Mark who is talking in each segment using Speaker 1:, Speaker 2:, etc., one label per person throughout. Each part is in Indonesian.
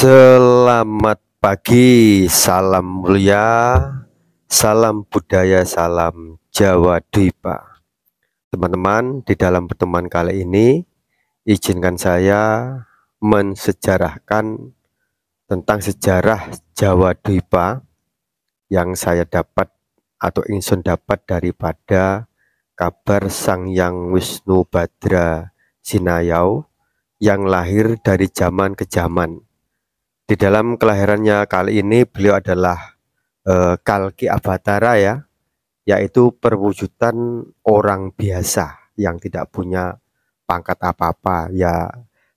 Speaker 1: Selamat pagi, salam mulia, salam budaya, salam Jawa Dwipa. Teman-teman, di dalam pertemuan kali ini, izinkan saya mensejarahkan tentang sejarah Jawa Dwipa yang saya dapat atau ingsun dapat daripada kabar Sang Hyang Wisnubadra Sinayau yang lahir dari zaman ke zaman. Di dalam kelahirannya kali ini beliau adalah Kalki Avatara ya, yaitu perwujudan orang biasa yang tidak punya pangkat apa-apa ya,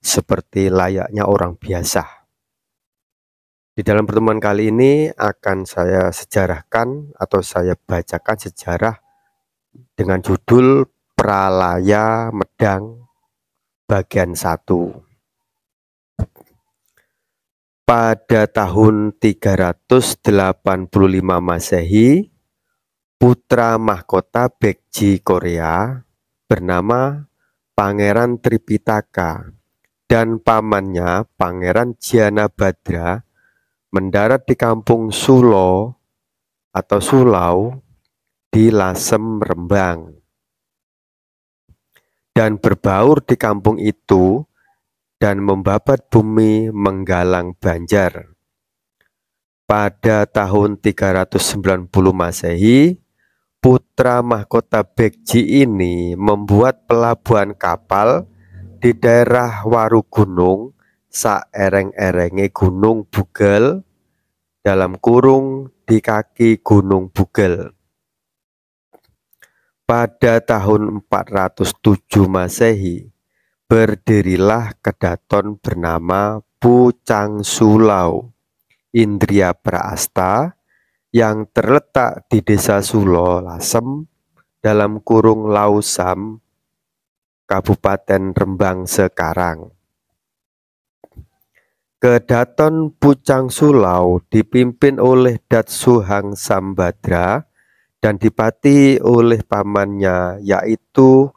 Speaker 1: seperti layaknya orang biasa. Di dalam pertemuan kali ini akan saya sejarahkan atau saya bacakan sejarah dengan judul Pralaya Medang bagian 1. Pada tahun 385 Masehi, putra mahkota Baekje Korea bernama Pangeran Tripitaka dan pamannya Pangeran Gianabadra mendarat di kampung Sulo atau Sulau di Lasem, Rembang, dan berbaur di kampung itu dan membabat bumi menggalang banjar. Pada tahun 390 Masehi, putra mahkota Baekje ini membuat pelabuhan kapal di daerah Warugunung saereng-erenge Gunung Bugel dalam kurung di kaki Gunung Bugel. Pada tahun 407 Masehi, berdirilah kedaton bernama Pucang Sulau Indria Praasta yang terletak di Desa Sulo, Lasem, dalam kurung Lausam, Kabupaten Rembang sekarang. Kedaton Pucang Sulau dipimpin oleh Datsu Hang Sambadra dan dipati oleh pamannya yaitu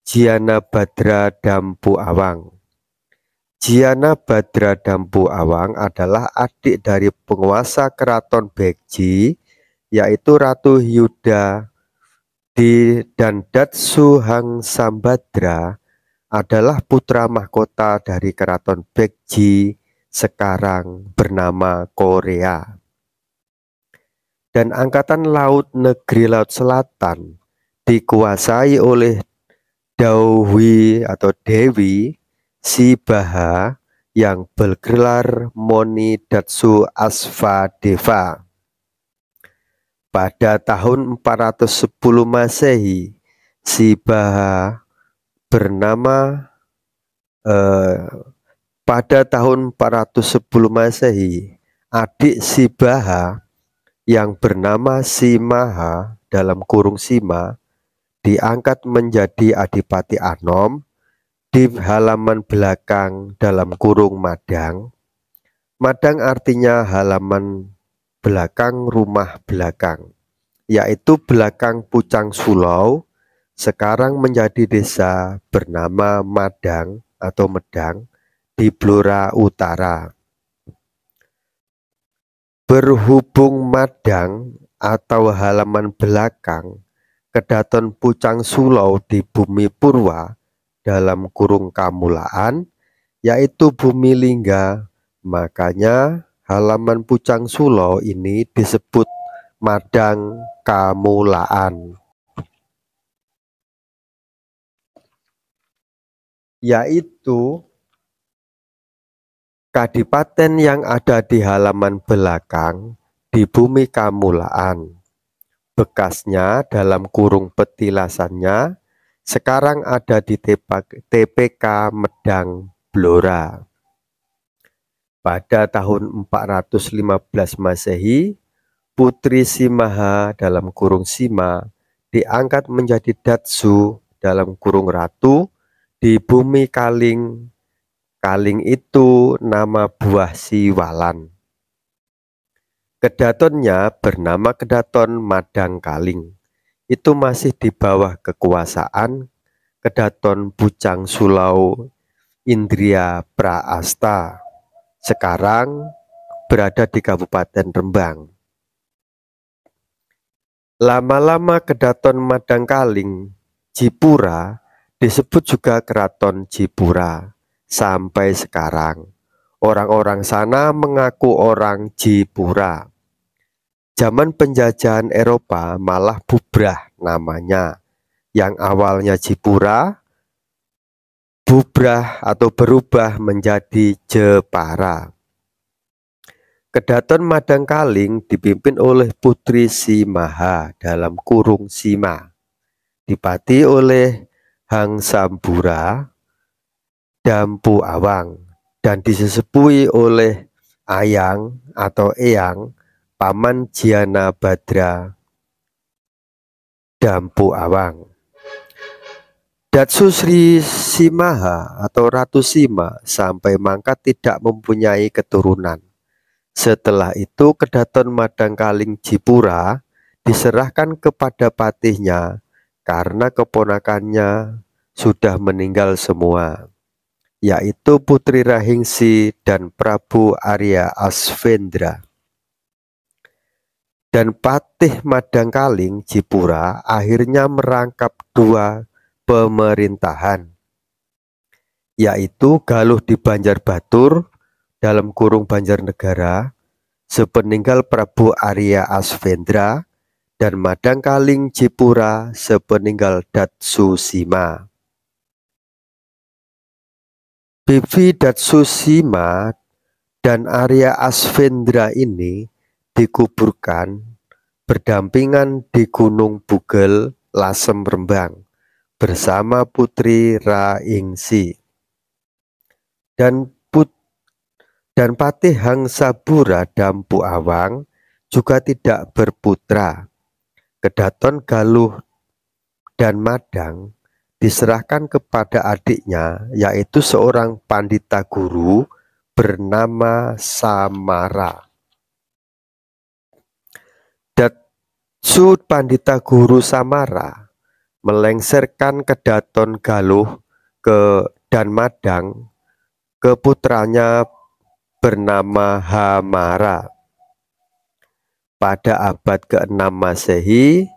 Speaker 1: Gianabadra Dampu Awang. Gianabadra Dampu Awang adalah adik dari penguasa keraton Baekje yaitu Ratu Hyuda dan Datsu Hang Sambadra adalah putra mahkota dari keraton Baekje sekarang bernama Korea. Dan Angkatan Laut Negeri Laut Selatan dikuasai oleh Dewi Sibaha yang bergelar Moni Datsu Asvadeva. Pada tahun 410 Masehi, Sibaha bernama pada tahun 410 Masehi, adik Sibaha yang bernama Simaha dalam kurung Sima diangkat menjadi Adipati Anom di halaman belakang dalam kurung Madang. Madang artinya halaman belakang rumah belakang, yaitu belakang Pucang Sulau, sekarang menjadi desa bernama Madang atau Medang di Blora Utara. Berhubung Madang atau halaman belakang kedaton Pucang Sulau di bumi Purwa dalam kurung Kamulaan, yaitu bumi Lingga, makanya halaman Pucang Sulau ini disebut Madang Kamulaan, yaitu kadipaten yang ada di halaman belakang di bumi Kamulaan. Bekasnya dalam kurung petilasannya sekarang ada di TPK Medang Blora. Pada tahun 415 Masehi, Putri Simaha dalam kurung Sima diangkat menjadi Datsu dalam kurung Ratu di bumi Kaling. Kaling itu nama buah Siwalan. Kedatonnya bernama Kedaton Madang Kaling. Itu masih di bawah kekuasaan Kedaton Pucang Sulau Indria Praasta sekarang berada di Kabupaten Rembang. Lama-lama Kedaton Madangkaling Jipura disebut juga Keraton Jipura. Sampai sekarang orang-orang sana mengaku orang Jipura. Zaman penjajahan Eropa malah bubrah namanya. Yang awalnya Jipura bubrah atau berubah menjadi Jepara. Kedaton Madangkaling dipimpin oleh Putri Simaha dalam kurung Sima, dipati oleh Hang Sambura Dampu Awang, dan disesepui oleh Ayang atau Eyang Paman Jiana Badra Dampu Awang. Datsu Sri Simaha atau Ratu Sima sampai mangkat tidak mempunyai keturunan. Setelah itu Kedaton Madangkaling Jipura diserahkan kepada patihnya karena keponakannya sudah meninggal semua, yaitu Putri Rahingsi dan Prabu Arya Asvendra. Dan patih Madangkaling Jipura akhirnya merangkap dua pemerintahan, yaitu Galuh di Banjarbatur dalam kurung Banjarnegara sepeninggal Prabu Arya Asvendra, dan Madangkaling Jipura sepeninggal Datsu Sima. Bibi Datsu Sima dan Arya Asvendra ini dikuburkan berdampingan di Gunung Bugel, Lasem, Rembang bersama Putri Rahingsi. Dan patih Hang Sambura Dampu Awang juga tidak berputra. Kedaton Galuh dan Madang diserahkan kepada adiknya, yaitu seorang pandita guru bernama Samara. Datsu Pandita Guru Samara melengsarkan Kedaton Galuh dan Madang ke putranya bernama Hamara. Pada abad ke-6 Masehi,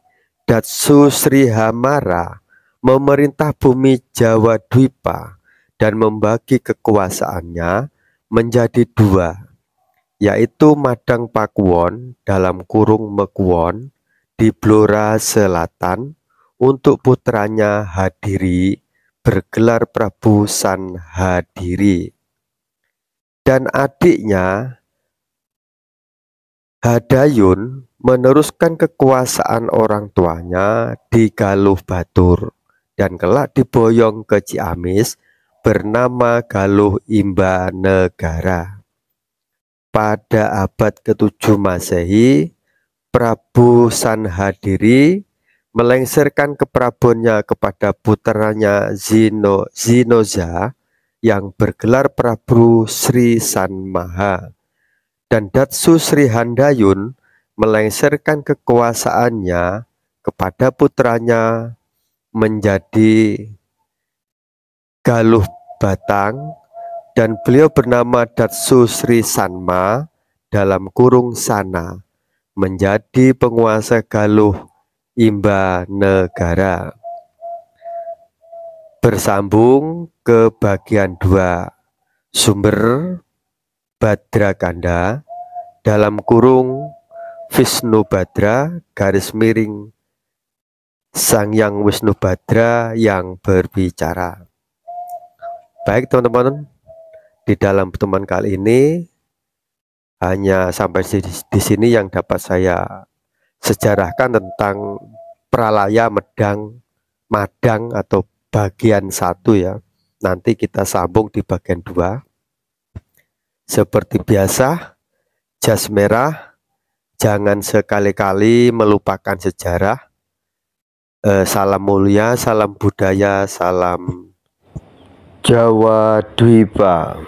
Speaker 1: Datsu Sri Hamara memerintah bumi Jawa Dwipa dan membagi kekuasaannya menjadi dua, yaitu Madang Pakuwon dalam kurung Mekuwon di Blora Selatan untuk putranya Hadiri bergelar Prabu San Hadiri, dan adiknya Hadayun meneruskan kekuasaan orang tuanya di Galuh Batur dan kelak diboyong ke Ciamis bernama Galuh Imba Negara. Pada abad ke-7 Masehi, Prabu San Hadiri melengsarkan keprabonnya kepada putranya Zinoza yang bergelar Prabu Sri Sanmaha, dan Datsu Sri Handayun melengsarkan kekuasaannya kepada putranya menjadi Galuh Batang, dan beliau bernama Datsu Sri Sanma dalam kurung Sana, menjadi penguasa Galuh Imba Negara. Bersambung ke bagian 2, sumber Badrakanda dalam kurung Wisnu Badra garis miring Sangyang Wisnu Badra yang berbicara. Baik teman-teman, di dalam pertemuan kali ini hanya sampai di sini yang dapat saya sejarahkan tentang Pralaya Madang atau bagian 1 ya. Nanti kita sambung di bagian 2. Seperti biasa, jas merah, jangan sekali-kali melupakan sejarah. Salam mulia, salam budaya, salam Jawa Dwipa.